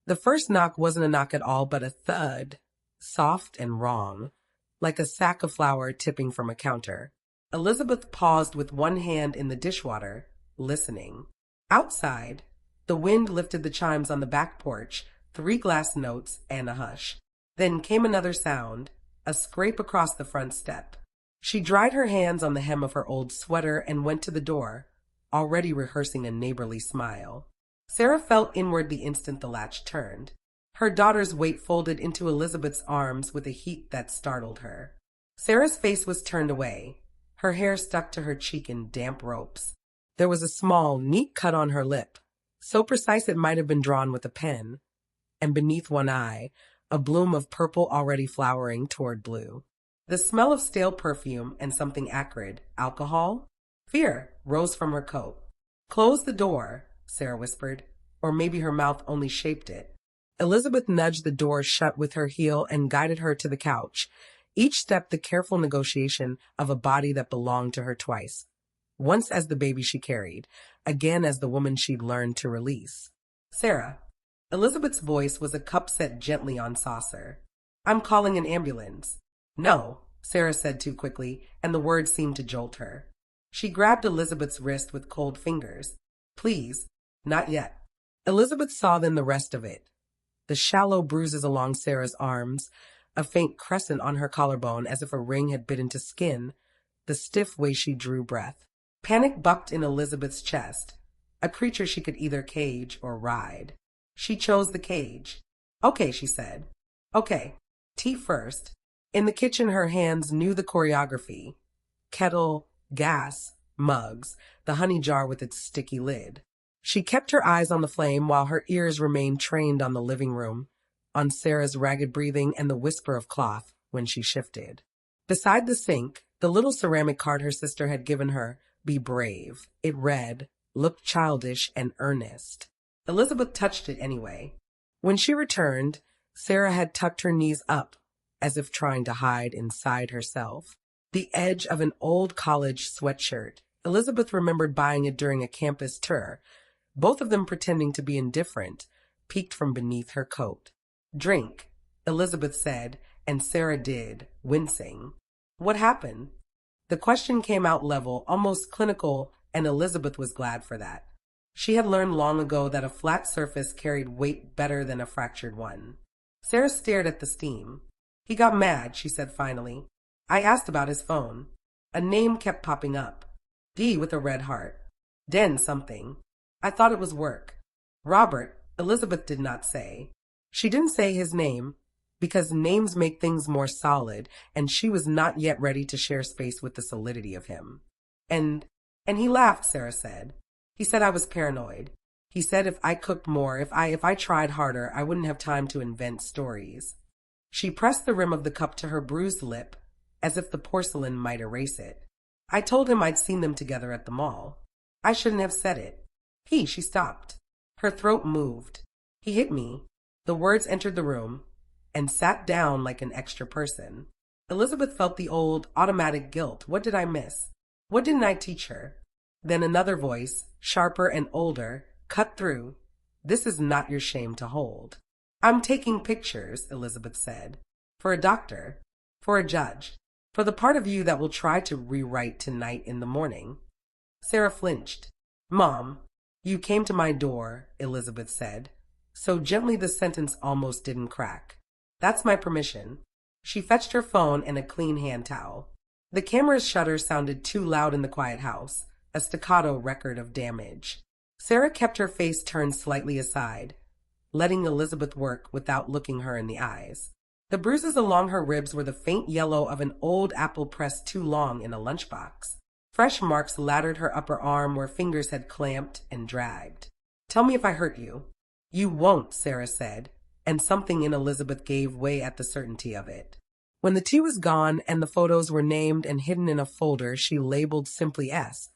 The first knock wasn't a knock at all, but a thud, soft and wrong, like a sack of flour tipping from a counter. Elizabeth paused with one hand in the dishwater, listening. Outside, the wind lifted the chimes on the back porch, 3 glass notes, and a hush. Then came another sound, a scrape across the front step. She dried her hands on the hem of her old sweater and went to the door, already rehearsing a neighborly smile. Sarah felt inward the instant the latch turned. Her daughter's weight folded into Elizabeth's arms with a heat that startled her. Sarah's face was turned away, her hair stuck to her cheek in damp ropes. There was a small, neat cut on her lip, so precise it might have been drawn with a pen, and beneath one eye, a bloom of purple already flowering toward blue. The smell of stale perfume and something acrid, alcohol, fear, rose from her coat. "Close the door," Sarah whispered, or maybe her mouth only shaped it. Elizabeth nudged the door shut with her heel and guided her to the couch, each step the careful negotiation of a body that belonged to her twice. Once as the baby she carried, again as the woman she'd learned to release. "Sarah." Elizabeth's voice was a cup set gently on saucer. "I'm calling an ambulance." "No," Sarah said too quickly, and the words seemed to jolt her. She grabbed Elizabeth's wrist with cold fingers. "Please, not yet." Elizabeth saw then the rest of it. The shallow bruises along Sarah's arms, a faint crescent on her collarbone as if a ring had bit into skin, the stiff way she drew breath. Panic bucked in Elizabeth's chest, a creature she could either cage or ride. She chose the cage. "Okay," she said. "Okay, tea first." In the kitchen, her hands knew the choreography. Kettle, gas, mugs, the honey jar with its sticky lid. She kept her eyes on the flame while her ears remained trained on the living room, on Sarah's ragged breathing and the whisper of cloth when she shifted. Beside the sink, the little ceramic card her sister had given her, "Be brave." It read, looked childish and earnest. Elizabeth touched it anyway. When she returned, Sarah had tucked her knees up, as if trying to hide inside herself. The edge of an old college sweatshirt. Elizabeth remembered buying it during a campus tour, both of them pretending to be indifferent, peeked from beneath her coat. "Drink," Elizabeth said, and Sarah did, wincing. "What happened?" The question came out level, almost clinical, and Elizabeth was glad for that. She had learned long ago that a flat surface carried weight better than a fractured one. Sarah stared at the steam. "He got mad," she said finally. "I asked about his phone. A name kept popping up. D with a red heart. Den something. I thought it was work. Robert," Elizabeth did not say. She didn't say his name, because names make things more solid, and she was not yet ready to share space with the solidity of him. And he laughed," Sarah said. "He said I was paranoid. He said if I cooked more, if I tried harder, I wouldn't have time to invent stories." She pressed the rim of the cup to her bruised lip, as if the porcelain might erase it. "I told him I'd seen them together at the mall. I shouldn't have said it. She stopped. Her throat moved. "He hit me." The words entered the room, and sat down like an extra person. Elizabeth felt the old, automatic guilt. What did I miss? What didn't I teach her? Then another voice, sharper and older, cut through. "This is not your shame to hold." "I'm taking pictures," Elizabeth said. "For a doctor. For a judge. For the part of you that will try to rewrite tonight in the morning." Sarah flinched. "Mom, you came to my door," Elizabeth said, so gently the sentence almost didn't crack. "That's my permission." She fetched her phone and a clean hand towel. The camera's shutter sounded too loud in the quiet house, a staccato record of damage. Sarah kept her face turned slightly aside, letting Elizabeth work without looking her in the eyes. The bruises along her ribs were the faint yellow of an old apple pressed too long in a lunchbox. Fresh marks laddered her upper arm where fingers had clamped and dragged. "Tell me if I hurt you." "You won't," Sarah said, and something in Elizabeth gave way at the certainty of it. When the tea was gone and the photos were named and hidden in a folder she labeled simply S,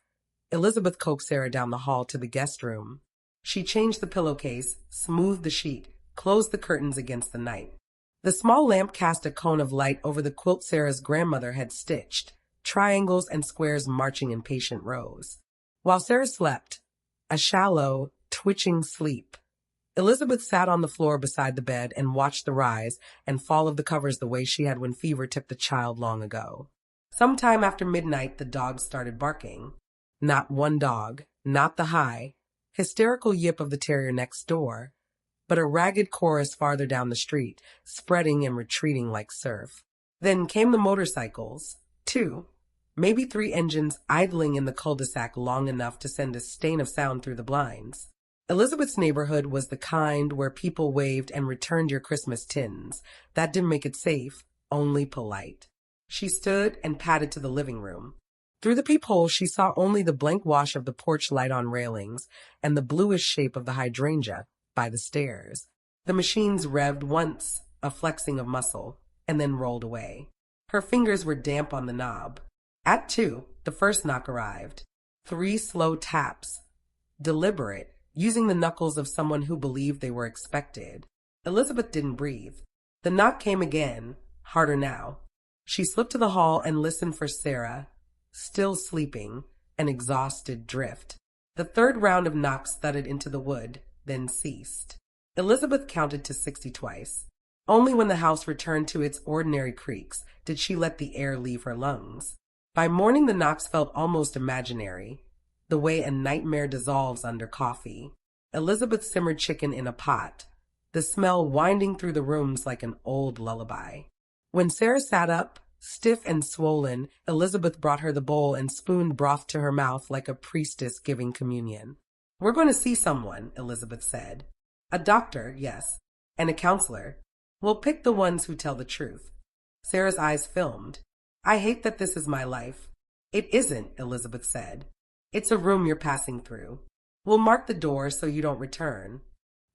Elizabeth coaxed Sarah down the hall to the guest room. She changed the pillowcase, smoothed the sheet, closed the curtains against the night. The small lamp cast a cone of light over the quilt Sarah's grandmother had stitched, triangles and squares marching in patient rows. While Sarah slept, a shallow, twitching sleep, Elizabeth sat on the floor beside the bed and watched the rise and fall of the covers the way she had when fever took the child long ago. Sometime after midnight, the dogs started barking. Not one dog, not the high, hysterical yip of the terrier next door, but a ragged chorus farther down the street, spreading and retreating like surf. Then came the motorcycles, 2, maybe 3 engines idling in the cul-de-sac long enough to send a stain of sound through the blinds. Elizabeth's neighborhood was the kind where people waved and returned your Christmas tins. That didn't make it safe, only polite. She stood and padded to the living room. Through the peephole, she saw only the blank wash of the porch light on railings and the bluish shape of the hydrangea by the stairs. The machines revved once, a flexing of muscle, and then rolled away. Her fingers were damp on the knob. At 2, the first knock arrived. 3 slow taps. Deliberate, using the knuckles of someone who believed they were expected. Elizabeth didn't breathe. The knock came again, harder now. She slipped to the hall and listened for Sarah, still sleeping, an exhausted drift. The third round of knocks thudded into the wood, then ceased. Elizabeth counted to 60 twice. Only when the house returned to its ordinary creaks did she let the air leave her lungs. By morning the knocks felt almost imaginary, the way a nightmare dissolves under coffee. Elizabeth simmered chicken in a pot, the smell winding through the rooms like an old lullaby. When Sarah sat up, stiff and swollen, Elizabeth brought her the bowl and spooned broth to her mouth like a priestess giving communion. "We're going to see someone," Elizabeth said. "A doctor, yes, and a counselor. We'll pick the ones who tell the truth." Sarah's eyes filmed. "I hate that this is my life." "It isn't," Elizabeth said. "It's a room you're passing through. We'll mark the door so you don't return."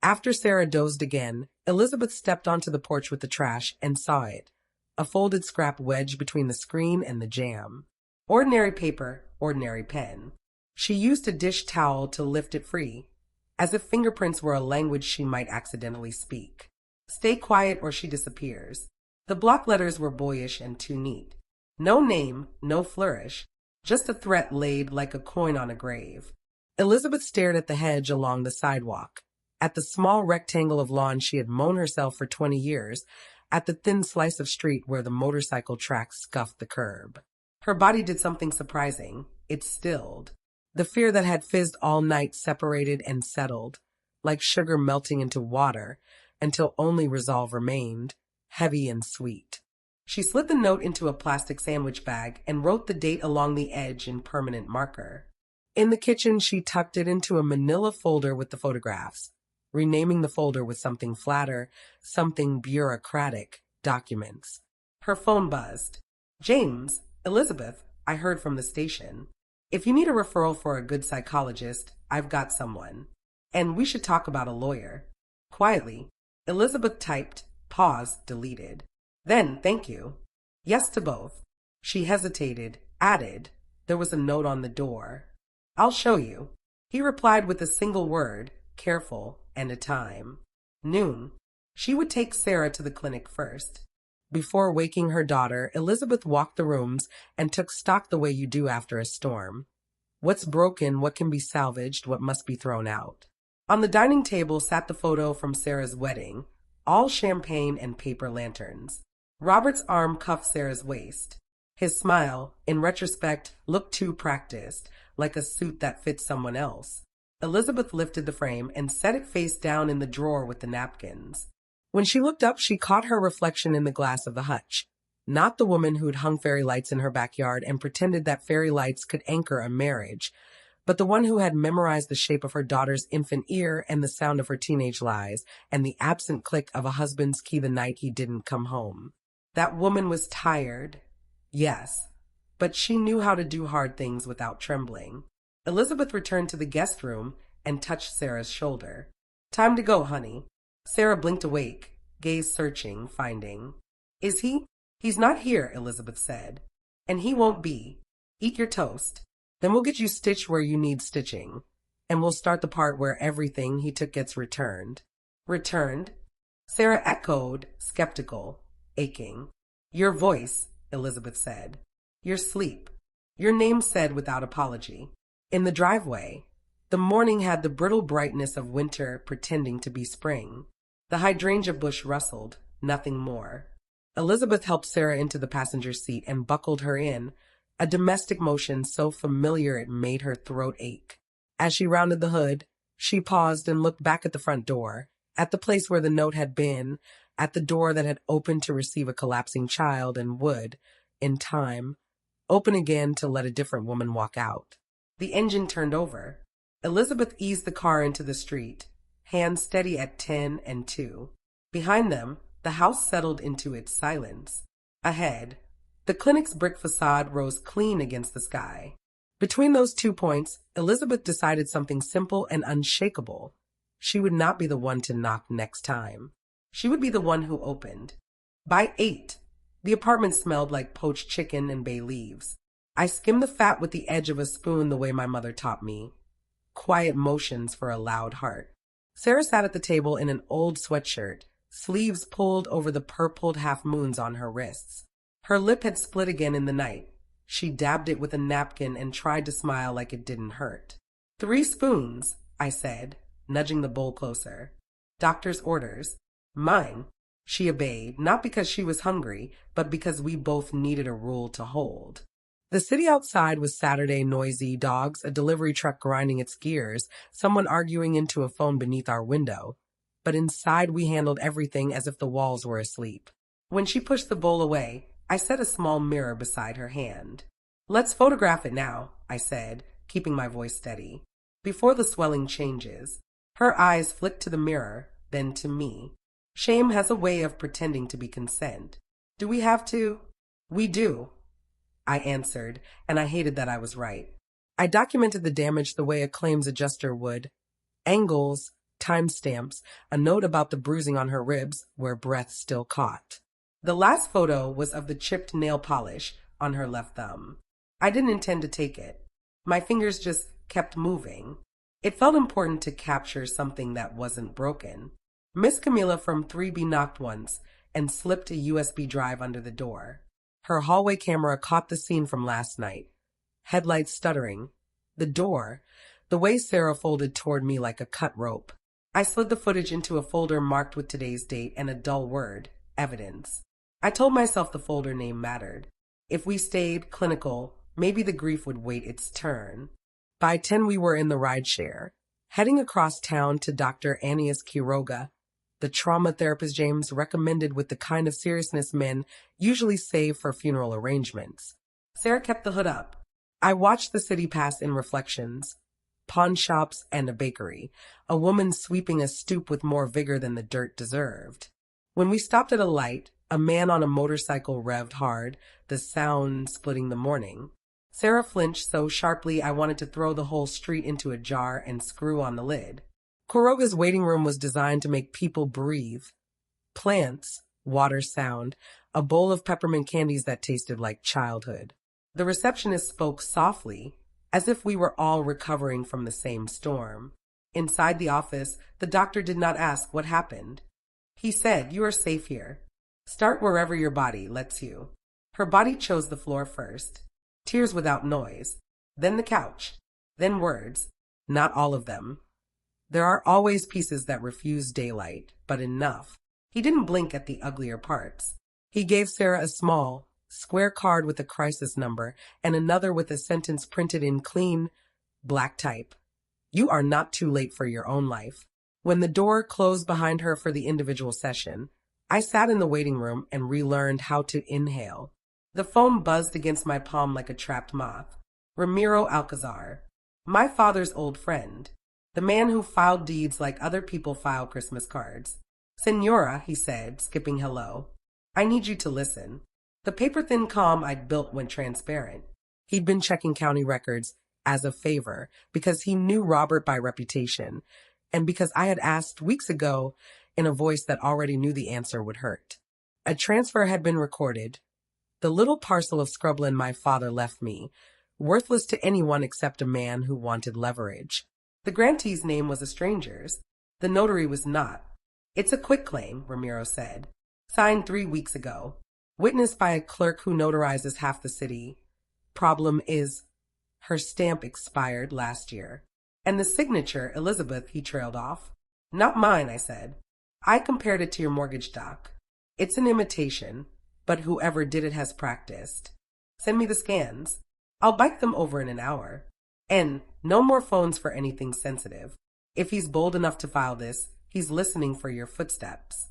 After Sarah dozed again, Elizabeth stepped onto the porch with the trash and saw it. A folded scrap wedged between the screen and the jamb. Ordinary paper, ordinary pen. She used a dish towel to lift it free, as if fingerprints were a language she might accidentally speak. "Stay quiet or she disappears." The block letters were boyish and too neat. No name, no flourish, just a threat laid like a coin on a grave. Elizabeth stared at the hedge along the sidewalk, at the small rectangle of lawn she had mown herself for 20 years, at the thin slice of street where the motorcycle tracks scuffed the curb. Her body did something surprising. It stilled. The fear that had fizzed all night separated and settled, like sugar melting into water, until only resolve remained, heavy and sweet. She slid the note into a plastic sandwich bag and wrote the date along the edge in permanent marker. In the kitchen, she tucked it into a manila folder with the photographs, renaming the folder with something flatter, something bureaucratic, documents. Her phone buzzed. "James, Elizabeth, I heard from the station. If you need a referral for a good psychologist, I've got someone. And we should talk about a lawyer." Quietly, Elizabeth typed, paused, deleted. Then, "Thank you." "Yes to both." She hesitated, added, there was a note on the door. "I'll show you." He replied with a single word, careful, and a time. Noon. She would take Sarah to the clinic first. Before waking her daughter, Elizabeth walked the rooms and took stock the way you do after a storm. What's broken, what can be salvaged, what must be thrown out. On the dining table sat the photo from Sarah's wedding, all champagne and paper lanterns. Robert's arm cuffed Sarah's waist. His smile, in retrospect, looked too practiced, like a suit that fits someone else. Elizabeth lifted the frame and set it face down in the drawer with the napkins. When she looked up, she caught her reflection in the glass of the hutch. Not the woman who'd hung fairy lights in her backyard and pretended that fairy lights could anchor a marriage, but the one who had memorized the shape of her daughter's infant ear and the sound of her teenage lies and the absent click of a husband's key the night he didn't come home. That woman was tired. Yes, but she knew how to do hard things without trembling. Elizabeth returned to the guest room and touched Sarah's shoulder. "Time to go, honey." Sarah blinked awake, gaze searching, finding. "Is he?" "He's not here," Elizabeth said. "And he won't be. Eat your toast. Then we'll get you stitched where you need stitching. And we'll start the part where everything he took gets returned." "Returned?" Sarah echoed, skeptical, aching. "Your voice," Elizabeth said. "Your sleep. Your name said without apology. In the driveway. The morning had the brittle brightness of winter pretending to be spring. The hydrangea bush rustled, nothing more. Elizabeth helped Sarah into the passenger seat and buckled her in, a domestic motion so familiar it made her throat ache. As she rounded the hood, she paused and looked back at the front door, at the place where the note had been, at the door that had opened to receive a collapsing child and would, in time, open again to let a different woman walk out. The engine turned over. Elizabeth eased the car into the street, hands steady at 10 and 2. Behind them, the house settled into its silence. Ahead, the clinic's brick facade rose clean against the sky. Between those 2 points, Elizabeth decided something simple and unshakable. She would not be the one to knock next time. She would be the one who opened. By 8, the apartment smelled like poached chicken and bay leaves. I skimmed the fat with the edge of a spoon the way my mother taught me. Quiet motions for a loud heart. Sarah sat at the table in an old sweatshirt, sleeves pulled over the purpled half-moons on her wrists. Her lip had split again in the night. She dabbed it with a napkin and tried to smile like it didn't hurt. 3 spoons, I said, nudging the bowl closer. Doctor's orders. Mine. She obeyed, not because she was hungry, but because we both needed a rule to hold. The city outside was Saturday, noisy, dogs, a delivery truck grinding its gears, someone arguing into a phone beneath our window. But inside we handled everything as if the walls were asleep. When she pushed the bowl away, I set a small mirror beside her hand. Let's photograph it now, I said, keeping my voice steady. Before the swelling changes. Her eyes flicked to the mirror, then to me. Shame has a way of pretending to be consent. Do we have to? We do, I answered, and I hated that I was right. I documented the damage the way a claims adjuster would. Angles, timestamps, a note about the bruising on her ribs where breath still caught. The last photo was of the chipped nail polish on her left thumb. I didn't intend to take it. My fingers just kept moving. It felt important to capture something that wasn't broken. Miss Camilla from 3B knocked once and slipped a USB drive under the door. Her hallway camera caught the scene from last night. Headlights stuttering. The door, the way Sarah folded toward me like a cut rope. I slid the footage into a folder marked with today's date and a dull word, evidence. I told myself the folder name mattered. If we stayed clinical, maybe the grief would wait its turn. By 10 we were in the rideshare, heading across town to Dr. Annias Quiroga, the trauma therapist James recommended with the kind of seriousness men usually save for funeral arrangements. Sarah kept the hood up. I watched the city pass in reflections. Pawn shops and a bakery, a woman sweeping a stoop with more vigor than the dirt deserved. When we stopped at a light, a man on a motorcycle revved hard, the sound splitting the morning. Sarah flinched so sharply I wanted to throw the whole street into a jar and screw on the lid. Quiroga's waiting room was designed to make people breathe. Plants, water sound, a bowl of peppermint candies that tasted like childhood. The receptionist spoke softly, as if we were all recovering from the same storm. Inside the office, the doctor did not ask what happened. He said, "You are safe here. Start wherever your body lets you." Her body chose the floor first. Tears without noise. Then the couch. Then words. Not all of them. There are always pieces that refuse daylight, but enough. He didn't blink at the uglier parts. He gave Sarah a small, square card with a crisis number and another with a sentence printed in clean, black type. You are not too late for your own life. When the door closed behind her for the individual session, I sat in the waiting room and relearned how to inhale. The foam buzzed against my palm like a trapped moth. Ramiro Alcazar, my father's old friend, the man who filed deeds like other people file Christmas cards. "Senora," he said, skipping hello, "I need you to listen." The paper-thin calm I'd built went transparent. He'd been checking county records as a favor because he knew Robert by reputation and because I had asked weeks ago in a voice that already knew the answer would hurt. A transfer had been recorded. The little parcel of scrubland my father left me, worthless to anyone except a man who wanted leverage. The grantee's name was a stranger's. The notary was not. "It's a quitclaim," Ramiro said. "Signed 3 weeks ago. Witnessed by a clerk who notarizes half the city. Problem is, her stamp expired last year." And the signature, Elizabeth, he trailed off. Not mine, I said. I compared it to your mortgage doc. It's an imitation, but whoever did it has practiced. Send me the scans. I'll bike them over in an hour. And no more phones for anything sensitive. If he's bold enough to file this, he's listening for your footsteps.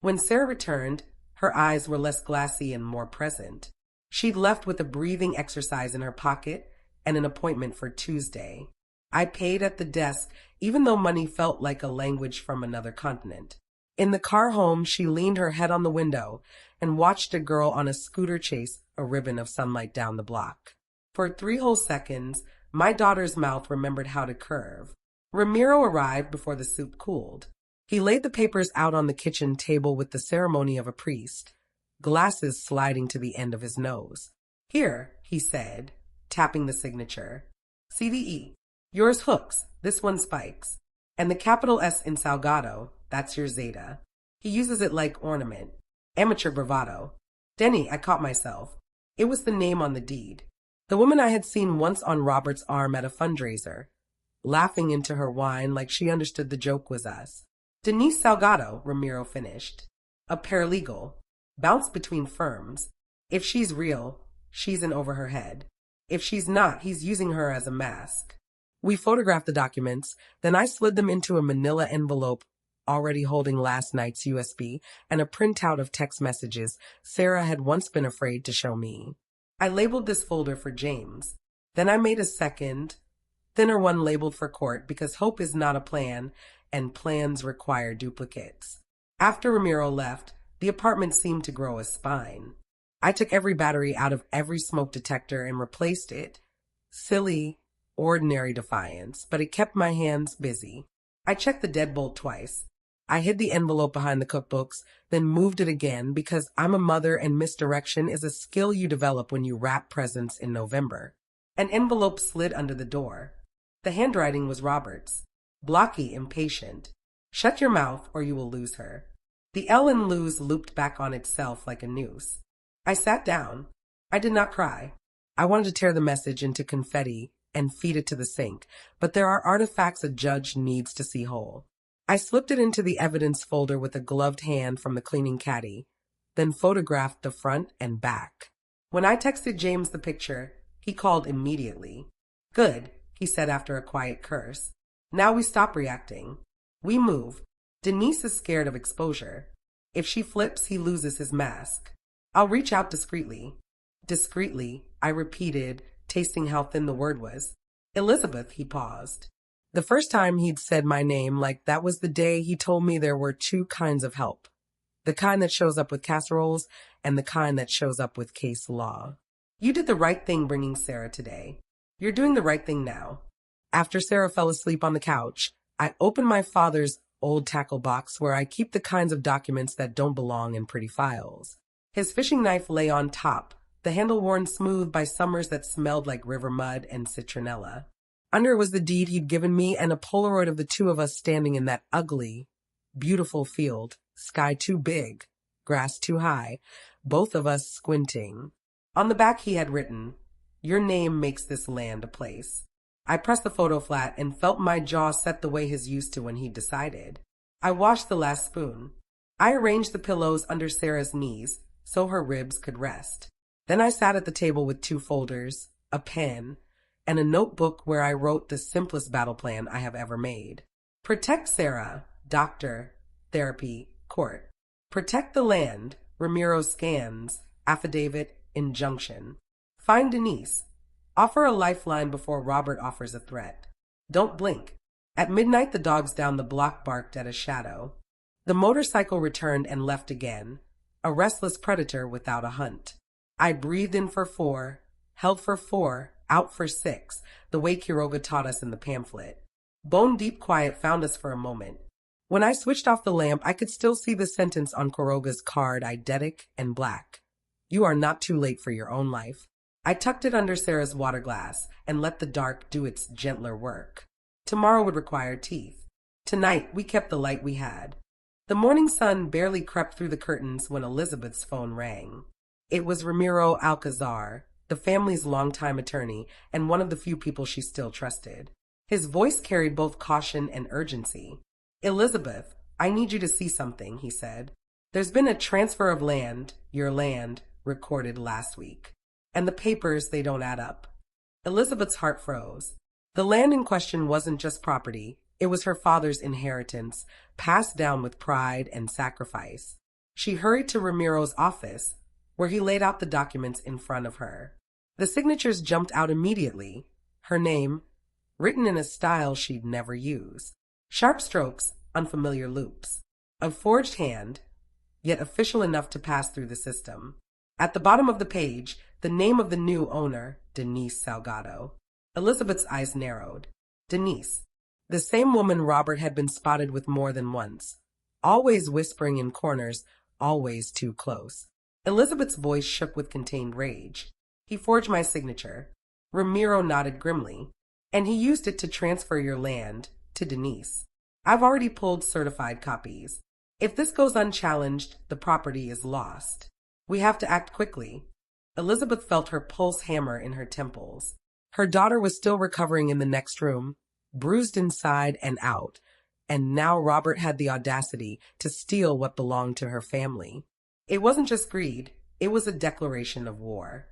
When Sarah returned, her eyes were less glassy and more present. She'd left with a breathing exercise in her pocket and an appointment for Tuesday. I paid at the desk, even though money felt like a language from another continent. In the car home, she leaned her head on the window and watched a girl on a scooter chase a ribbon of sunlight down the block. For 3 whole seconds, my daughter's mouth remembered how to curve. Ramiro arrived before the soup cooled. He laid the papers out on the kitchen table with the ceremony of a priest, glasses sliding to the end of his nose. Here, he said, tapping the signature. See the E. Yours hooks, this one spikes. And the capital S in Salgado, that's your Zeta. He uses it like ornament. Amateur bravado. Denny, I caught myself. It was the name on the deed. The woman I had seen once on Robert's arm at a fundraiser, laughing into her wine like she understood the joke was us. Denise Salgado, Ramiro finished. A paralegal. Bounced between firms. If she's real, she's in over her head. If she's not, he's using her as a mask. We photographed the documents, then I slid them into a manila envelope already holding last night's USB and a printout of text messages Sarah had once been afraid to show me. I labeled this folder for James. Then I made a second, thinner one labeled for court because hope is not a plan and plans require duplicates. After Ramiro left, the apartment seemed to grow a spine. I took every battery out of every smoke detector and replaced it. Silly, ordinary defiance, but it kept my hands busy. I checked the deadbolt twice. I hid the envelope behind the cookbooks, then moved it again because I'm a mother and misdirection is a skill you develop when you wrap presents in November. An envelope slid under the door. The handwriting was Robert's. Blocky, impatient. Shut your mouth or you will lose her. The L in lose looped back on itself like a noose. I sat down. I did not cry. I wanted to tear the message into confetti and feed it to the sink, but there are artifacts a judge needs to see whole. I slipped it into the evidence folder with a gloved hand from the cleaning caddy, then photographed the front and back. When I texted James the picture, he called immediately. Good, he said after a quiet curse. Now we stop reacting. We move. Denise is scared of exposure. If she flips, he loses his mask. I'll reach out discreetly. Discreetly, I repeated, tasting how thin the word was. Elizabeth, he paused. The first time he'd said my name, like that was the day he told me there were 2 kinds of help. The kind that shows up with casseroles and the kind that shows up with case law. You did the right thing bringing Sarah today. You're doing the right thing now. After Sarah fell asleep on the couch, I opened my father's old tackle box where I keep the kinds of documents that don't belong in pretty files. His fishing knife lay on top, the handle worn smooth by summers that smelled like river mud and citronella. Under was the deed he'd given me and a Polaroid of the 2 of us standing in that ugly, beautiful field, sky too big, grass too high, both of us squinting. On the back he had written, "Your name makes this land a place." I pressed the photo flat and felt my jaw set the way his used to when he decided. I washed the last spoon. I arranged the pillows under Sarah's knees so her ribs could rest. Then I sat at the table with 2 folders, a pen, and a notebook where I wrote the simplest battle plan I have ever made. Protect Sarah, doctor, therapy, court. Protect the land, Ramiro scans, affidavit, injunction. Find Denise. Offer a lifeline before Robert offers a threat. Don't blink. At midnight, the dogs down the block barked at a shadow. The motorcycle returned and left again, a restless predator without a hunt. I breathed in for 4, held for 4, out for 6, the way Quiroga taught us in the pamphlet. Bone-deep quiet found us for a moment. When I switched off the lamp, I could still see the sentence on Quiroga's card, eidetic and black. You are not too late for your own life. I tucked it under Sarah's water glass and let the dark do its gentler work. Tomorrow would require teeth. Tonight, we kept the light we had. The morning sun barely crept through the curtains when Elizabeth's phone rang. It was Ramiro Alcazar, the family's longtime attorney and one of the few people she still trusted. His voice carried both caution and urgency. "Elizabeth, I need you to see something," he said. "There's been a transfer of land, your land, recorded last week. And the papers, they don't add up." Elizabeth's heart froze. The land in question wasn't just property. It was her father's inheritance, passed down with pride and sacrifice. She hurried to Ramiro's office, where he laid out the documents in front of her. The signatures jumped out immediately. Her name, written in a style she'd never use. Sharp strokes, unfamiliar loops. A forged hand, yet official enough to pass through the system. At the bottom of the page, the name of the new owner, Denise Salgado. Elizabeth's eyes narrowed. Denise. The same woman Robert had been spotted with more than once. Always whispering in corners, always too close. Elizabeth's voice shook with contained rage. "He forged my signature." Ramiro nodded grimly. "And he used it to transfer your land to Denise. I've already pulled certified copies. If this goes unchallenged, the property is lost. We have to act quickly." Elizabeth felt her pulse hammer in her temples. Her daughter was still recovering in the next room, bruised inside and out, and now Robert had the audacity to steal what belonged to her family. It wasn't just greed, it was a declaration of war.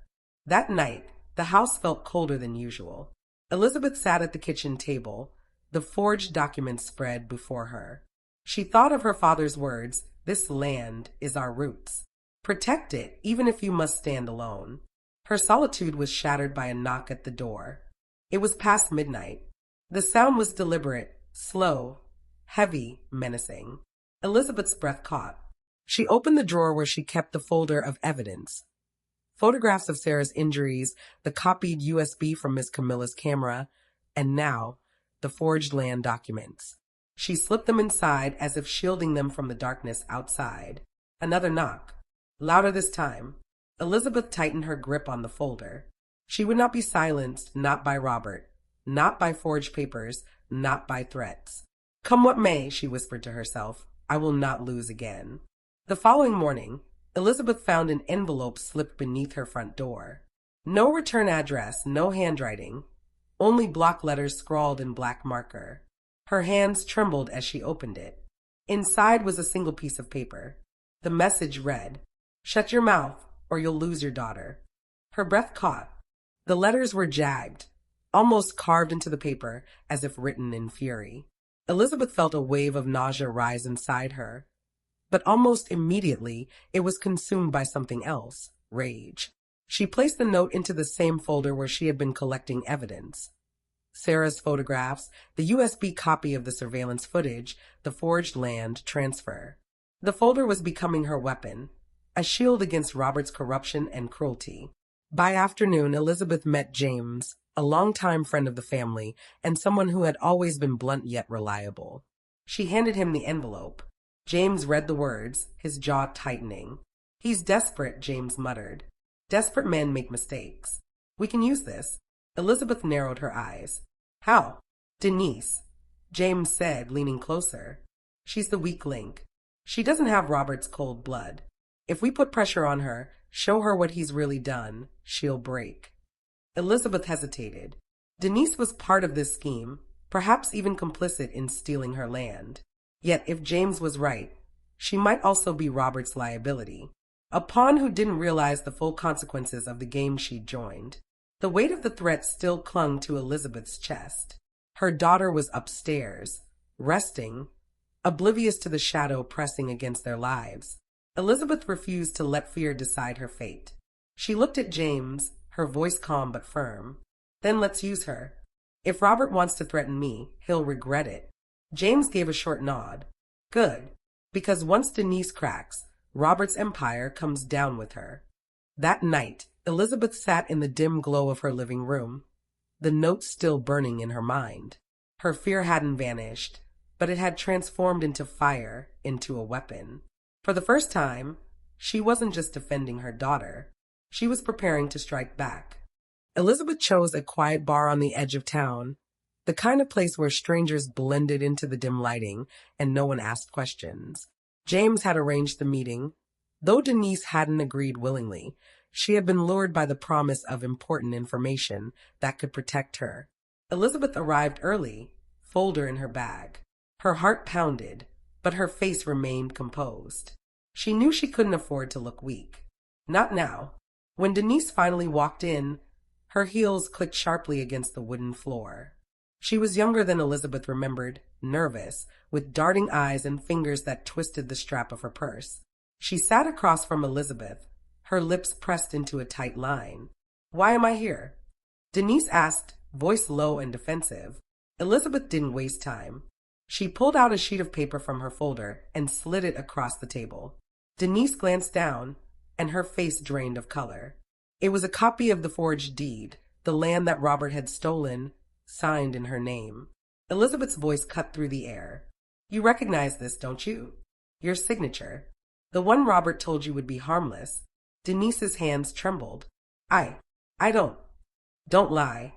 That night, the house felt colder than usual. Elizabeth sat at the kitchen table, the forged documents spread before her. She thought of her father's words, "This land is our roots. Protect it, even if you must stand alone." Her solitude was shattered by a knock at the door. It was past midnight. The sound was deliberate, slow, heavy, menacing. Elizabeth's breath caught. She opened the drawer where she kept the folder of evidence. Photographs of Sarah's injuries, the copied USB from Miss Camilla's camera, and now, the forged land documents. She slipped them inside as if shielding them from the darkness outside. Another knock. Louder this time. Elizabeth tightened her grip on the folder. She would not be silenced, not by Robert, not by forged papers, not by threats. "Come what may," she whispered to herself, "I will not lose again." The following morning, Elizabeth found an envelope slipped beneath her front door. No return address, no handwriting, only block letters scrawled in black marker. Her hands trembled as she opened it. Inside was a single piece of paper. The message read, "Shut your mouth, or you'll lose your daughter." Her breath caught. The letters were jagged, almost carved into the paper, as if written in fury. Elizabeth felt a wave of nausea rise inside her. But almost immediately, it was consumed by something else, rage. She placed the note into the same folder where she had been collecting evidence. Sarah's photographs, the USB copy of the surveillance footage, the forged land transfer. The folder was becoming her weapon, a shield against Robert's corruption and cruelty. By afternoon, Elizabeth met James, a longtime friend of the family, and someone who had always been blunt yet reliable. She handed him the envelope. James read the words, his jaw tightening. "He's desperate," James muttered. "Desperate men make mistakes. We can use this." Elizabeth narrowed her eyes. "How?" "Denise," James said, leaning closer. "She's the weak link. She doesn't have Robert's cold blood. If we put pressure on her, show her what he's really done, she'll break." Elizabeth hesitated. Denise was part of this scheme, perhaps even complicit in stealing her land. Yet if James was right, she might also be Robert's liability, a pawn who didn't realize the full consequences of the game she'd joined. The weight of the threat still clung to Elizabeth's chest. Her daughter was upstairs, resting, oblivious to the shadow pressing against their lives. Elizabeth refused to let fear decide her fate. She looked at James, her voice calm but firm. "Then let's use her. If Robert wants to threaten me, he'll regret it." James gave a short nod. "Good, because once Denise cracks, Robert's empire comes down with her." That night, Elizabeth sat in the dim glow of her living room, the notes still burning in her mind. Her fear hadn't vanished, but it had transformed into fire, into a weapon. For the first time, she wasn't just defending her daughter. She was preparing to strike back. Elizabeth chose a quiet bar on the edge of town, the kind of place where strangers blended into the dim lighting and no one asked questions. James had arranged the meeting. Though Denise hadn't agreed willingly, she had been lured by the promise of important information that could protect her. Elizabeth arrived early, folder in her bag. Her heart pounded, but her face remained composed. She knew she couldn't afford to look weak. Not now. When Denise finally walked in, her heels clicked sharply against the wooden floor. She was younger than Elizabeth remembered, nervous, with darting eyes and fingers that twisted the strap of her purse. She sat across from Elizabeth, her lips pressed into a tight line. "Why am I here?" Denise asked, voice low and defensive. Elizabeth didn't waste time. She pulled out a sheet of paper from her folder and slid it across the table. Denise glanced down, and her face drained of color. It was a copy of the forged deed, the land that Robert had stolen, signed in her name. Elizabeth's voice cut through the air. "You recognize this, don't you? Your signature. The one Robert told you would be harmless." Denise's hands trembled. I don't. Don't lie."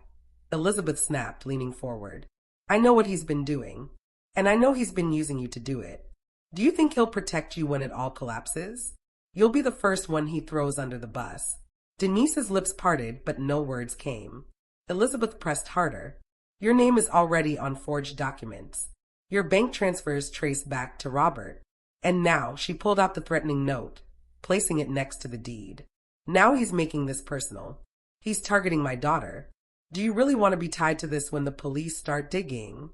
Elizabeth snapped, leaning forward. "I know what he's been doing, and I know he's been using you to do it. Do you think he'll protect you when it all collapses? You'll be the first one he throws under the bus." Denise's lips parted, but no words came. Elizabeth pressed harder. "Your name is already on forged documents. Your bank transfers trace back to Robert." And now she pulled out the threatening note, placing it next to the deed. "Now he's making this personal. He's targeting my daughter. Do you really want to be tied to this when the police start digging?"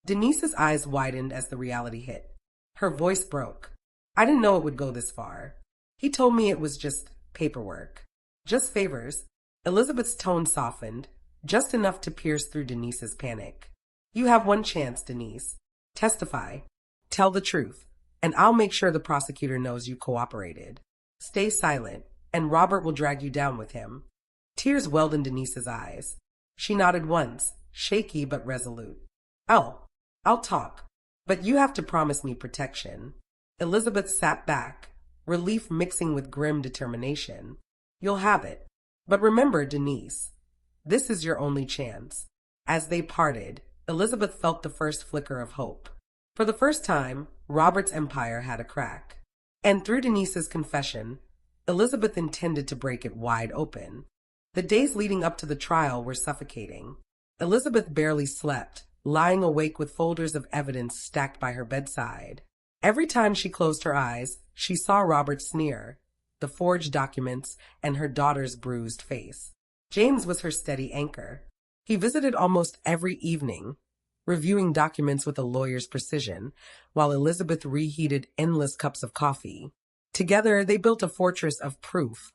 Denise's eyes widened as the reality hit. Her voice broke. "I didn't know it would go this far. He told me it was just paperwork. Just favors." Elizabeth's tone softened, just enough to pierce through Denise's panic. "You have one chance, Denise. Testify. Tell the truth, and I'll make sure the prosecutor knows you cooperated. Stay silent, and Robert will drag you down with him." Tears welled in Denise's eyes. She nodded once, shaky but resolute. I'll talk, but you have to promise me protection." Elizabeth sat back, relief mixing with grim determination. "You'll have it. But remember, Denise, this is your only chance." As they parted, Elizabeth felt the first flicker of hope. For the first time, Robert's empire had a crack. And through Denise's confession, Elizabeth intended to break it wide open. The days leading up to the trial were suffocating. Elizabeth barely slept, lying awake with folders of evidence stacked by her bedside. Every time she closed her eyes, she saw Robert's sneer, the forged documents, and her daughter's bruised face. James was her steady anchor. He visited almost every evening, reviewing documents with a lawyer's precision, while Elizabeth reheated endless cups of coffee. Together, they built a fortress of proof.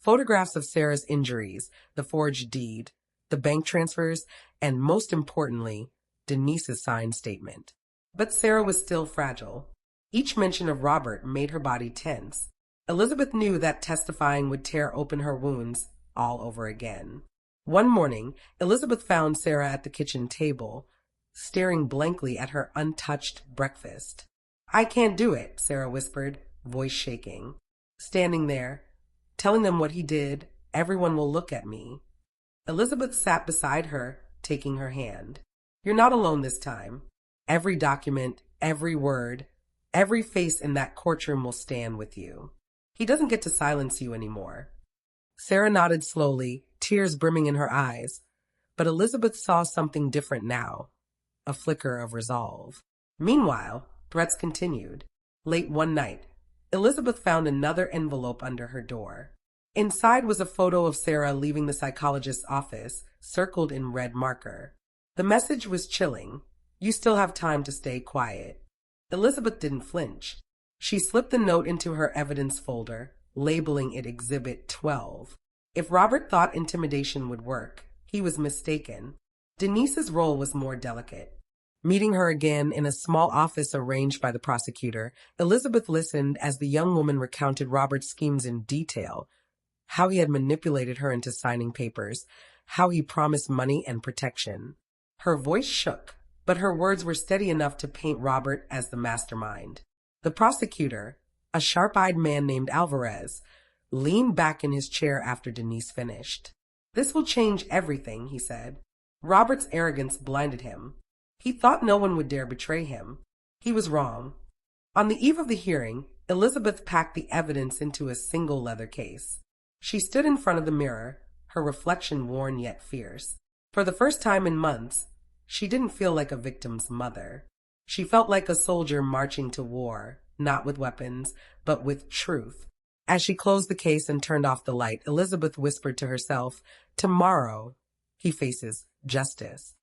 Photographs of Sarah's injuries, the forged deed, the bank transfers, and most importantly, Denise's signed statement. But Sarah was still fragile. Each mention of Robert made her body tense. Elizabeth knew that testifying would tear open her wounds all over again. One morning, Elizabeth found Sarah at the kitchen table, staring blankly at her untouched breakfast. "I can't do it," Sarah whispered, voice shaking. "Standing there, telling them what he did, everyone will look at me." Elizabeth sat beside her, taking her hand. "You're not alone this time. Every document, every word, every face in that courtroom will stand with you. He doesn't get to silence you anymore." Sarah nodded slowly, tears brimming in her eyes. But Elizabeth saw something different now, a flicker of resolve. Meanwhile, threats continued. Late one night, Elizabeth found another envelope under her door. Inside was a photo of Sarah leaving the psychologist's office, circled in red marker. The message was chilling. "You still have time to stay quiet." Elizabeth didn't flinch. She slipped the note into her evidence folder, labeling it Exhibit 12. If Robert thought intimidation would work, he was mistaken. Denise's role was more delicate. Meeting her again in a small office arranged by the prosecutor, Elizabeth listened as the young woman recounted Robert's schemes in detail, how he had manipulated her into signing papers, how he promised money and protection. Her voice shook, but her words were steady enough to paint Robert as the mastermind. The prosecutor, a sharp-eyed man named Alvarez, leaned back in his chair after Denise finished. "This will change everything," he said. Robert's arrogance blinded him. He thought no one would dare betray him. He was wrong. On the eve of the hearing, Elizabeth packed the evidence into a single leather case. She stood in front of the mirror, her reflection worn yet fierce. For the first time in months, she didn't feel like a victim's mother. She felt like a soldier marching to war, not with weapons, but with truth. As she closed the case and turned off the light, Elizabeth whispered to herself, "Tomorrow, he faces justice."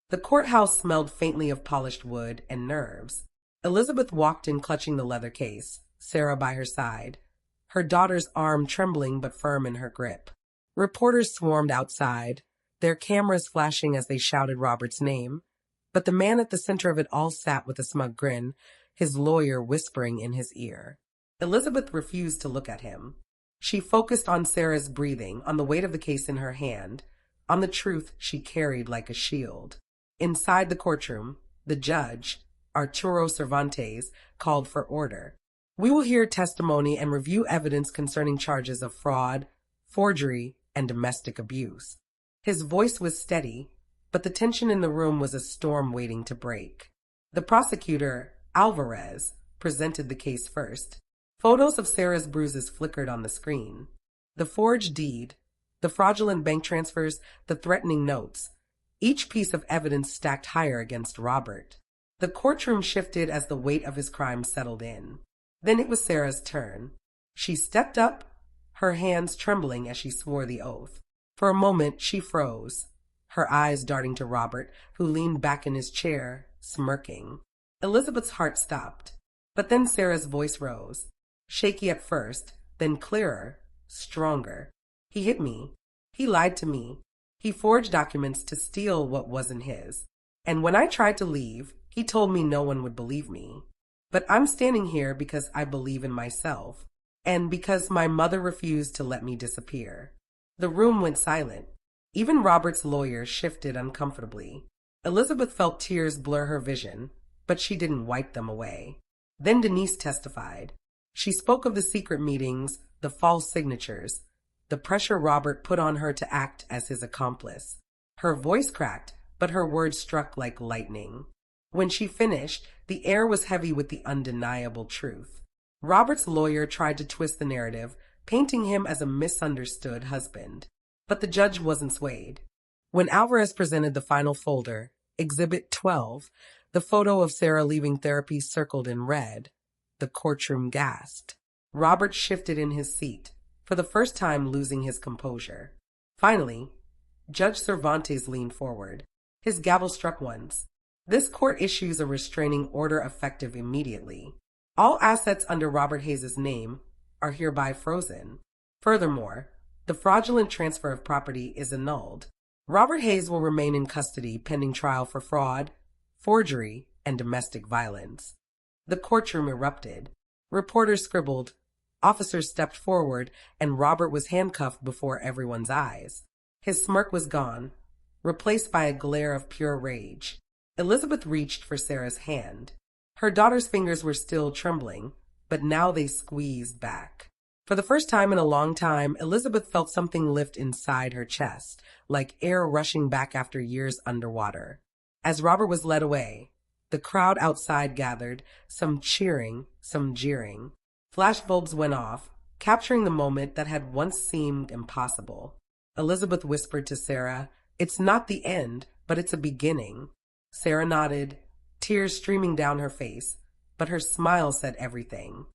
The courthouse smelled faintly of polished wood and nerves. Elizabeth walked in clutching the leather case, Sarah by her side, her daughter's arm trembling but firm in her grip. Reporters swarmed outside, their cameras flashing as they shouted Robert's name. But the man at the center of it all sat with a smug grin, his lawyer whispering in his ear. Elizabeth refused to look at him. She focused on Sarah's breathing, on the weight of the case in her hand, on the truth she carried like a shield. Inside the courtroom, the judge, Arturo Cervantes, called for order. "We will hear testimony and review evidence concerning charges of fraud, forgery, and domestic abuse." His voice was steady, but the tension in the room was a storm waiting to break. The prosecutor, Alvarez, presented the case first. Photos of Sarah's bruises flickered on the screen. The forged deed, the fraudulent bank transfers, the threatening notes, each piece of evidence stacked higher against Robert. The courtroom shifted as the weight of his crime settled in. Then it was Sarah's turn. She stepped up, her hands trembling as she swore the oath. For a moment, she froze, her eyes darting to Robert, who leaned back in his chair, smirking. Elizabeth's heart stopped. But then Sarah's voice rose, shaky at first, then clearer, stronger. "He hit me. He lied to me. He forged documents to steal what wasn't his. And when I tried to leave, he told me no one would believe me. But I'm standing here because I believe in myself, and because my mother refused to let me disappear." The room went silent. Even Robert's lawyer shifted uncomfortably. Elizabeth felt tears blur her vision, but she didn't wipe them away. Then Denise testified. She spoke of the secret meetings, the false signatures, the pressure Robert put on her to act as his accomplice. Her voice cracked, but her words struck like lightning. When she finished, the air was heavy with the undeniable truth. Robert's lawyer tried to twist the narrative, painting him as a misunderstood husband. But the judge wasn't swayed. When Alvarez presented the final folder, Exhibit 12, the photo of Sarah leaving therapy circled in red, the courtroom gasped. Robert shifted in his seat, for the first time losing his composure. Finally, Judge Cervantes leaned forward. His gavel struck once. "This court issues a restraining order effective immediately. All assets under Robert Hayes' name are hereby frozen. Furthermore, the fraudulent transfer of property is annulled. Robert Hayes will remain in custody pending trial for fraud, forgery, and domestic violence." The courtroom erupted. Reporters scribbled. Officers stepped forward, and Robert was handcuffed before everyone's eyes. His smirk was gone, replaced by a glare of pure rage. Elizabeth reached for Sarah's hand. Her daughter's fingers were still trembling, but now they squeezed back. For the first time in a long time, Elizabeth felt something lift inside her chest, like air rushing back after years underwater. As Robert was led away, the crowd outside gathered, some cheering, some jeering. Flashbulbs went off, capturing the moment that had once seemed impossible. Elizabeth whispered to Sarah, "It's not the end, but it's a beginning." Sarah nodded, tears streaming down her face, but her smile said everything.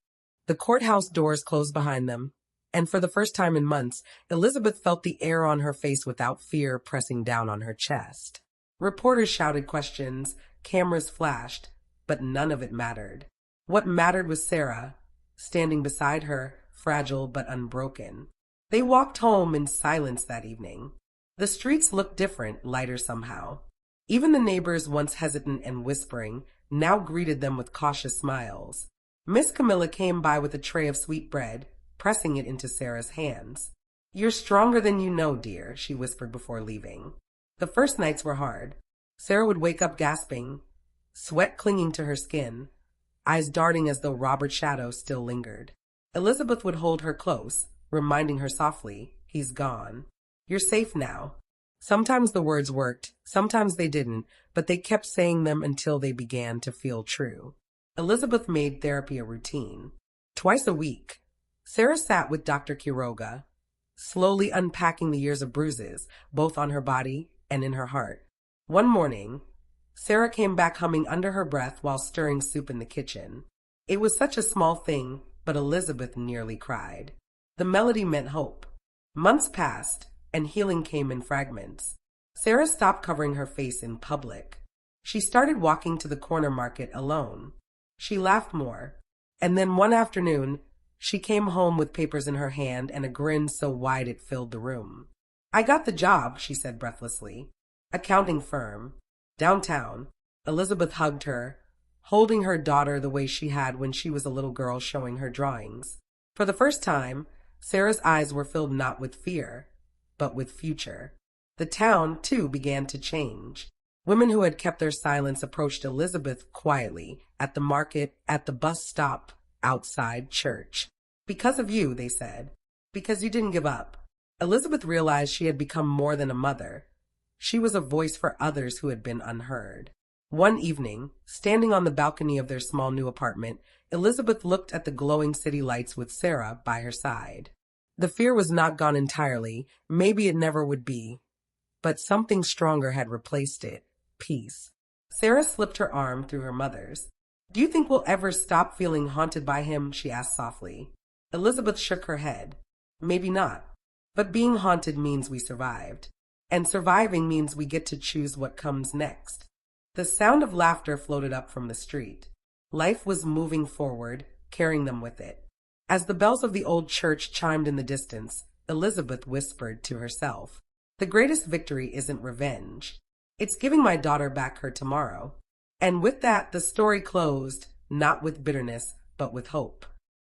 The courthouse doors closed behind them, and for the first time in months, Elizabeth felt the air on her face without fear pressing down on her chest. Reporters shouted questions, cameras flashed, but none of it mattered. What mattered was Sarah, standing beside her, fragile but unbroken. They walked home in silence that evening. The streets looked different, lighter somehow. Even the neighbors, once hesitant and whispering, now greeted them with cautious smiles. Miss Camilla came by with a tray of sweet bread, pressing it into Sarah's hands. "You're stronger than you know, dear," she whispered before leaving. The first nights were hard. Sarah would wake up gasping, sweat clinging to her skin, eyes darting as though Robert's shadow still lingered. Elizabeth would hold her close, reminding her softly, "He's gone. You're safe now." Sometimes the words worked, sometimes they didn't, but they kept saying them until they began to feel true. Elizabeth made therapy a routine. Twice a week, Sarah sat with Dr. Quiroga, slowly unpacking the years of bruises, both on her body and in her heart. One morning, Sarah came back humming under her breath while stirring soup in the kitchen. It was such a small thing, but Elizabeth nearly cried. The melody meant hope. Months passed, and healing came in fragments. Sarah stopped covering her face in public. She started walking to the corner market alone. She laughed more. And then one afternoon, she came home with papers in her hand and a grin so wide it filled the room. "I got the job," she said breathlessly. "Accounting firm. Downtown." Elizabeth hugged her, holding her daughter the way she had when she was a little girl showing her drawings. For the first time, Sarah's eyes were filled not with fear, but with future. The town, too, began to change. Women who had kept their silence approached Elizabeth quietly, at the market, at the bus stop, outside church. "Because of you," they said. "Because you didn't give up." Elizabeth realized she had become more than a mother. She was a voice for others who had been unheard. One evening, standing on the balcony of their small new apartment, Elizabeth looked at the glowing city lights with Sarah by her side. The fear was not gone entirely, maybe it never would be, but something stronger had replaced it: peace. Sarah slipped her arm through her mother's. "Do you think we'll ever stop feeling haunted by him?" she asked softly. Elizabeth shook her head. "Maybe not. But being haunted means we survived. And surviving means we get to choose what comes next." The sound of laughter floated up from the street. Life was moving forward, carrying them with it. As the bells of the old church chimed in the distance, Elizabeth whispered to herself, "The greatest victory isn't revenge. It's giving my daughter back her tomorrow." And with that, the story closed, not with bitterness, but with hope.